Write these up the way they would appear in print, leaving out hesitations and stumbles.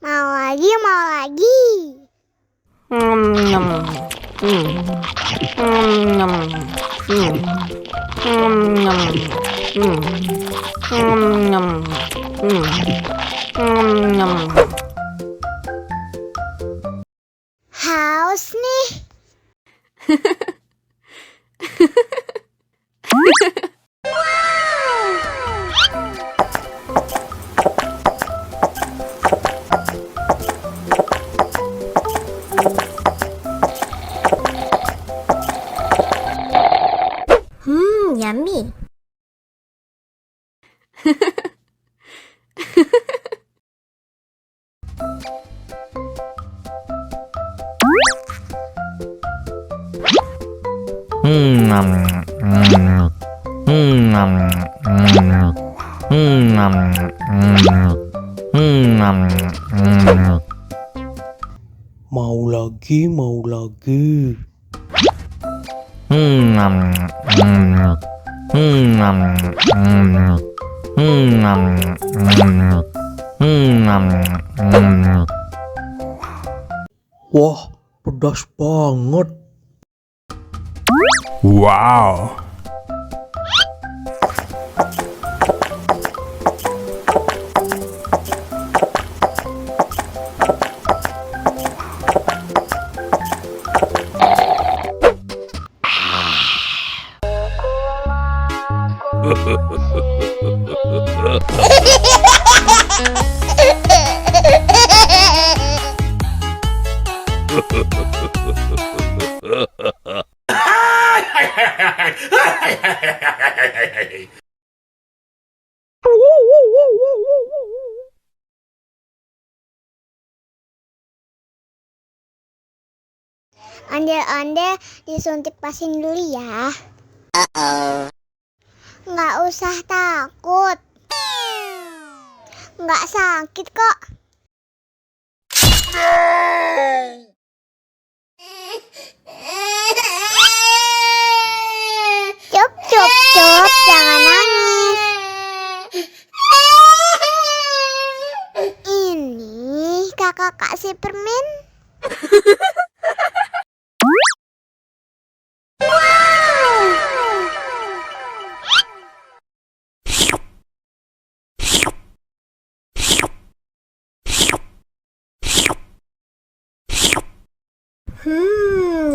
Mau lagi, mau lagi. Haus nih. Yummy. Mau lagi, mau lagi. Wah, pedas banget. Wow. Ondel-ondel disuntik vaksin dulu ya. Nggak usah takut. Nggak sakit kok. Cup, cup, cup, jangan nangis. Ini kakak kasih permen.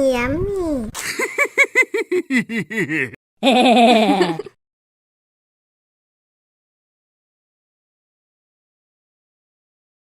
Yummy.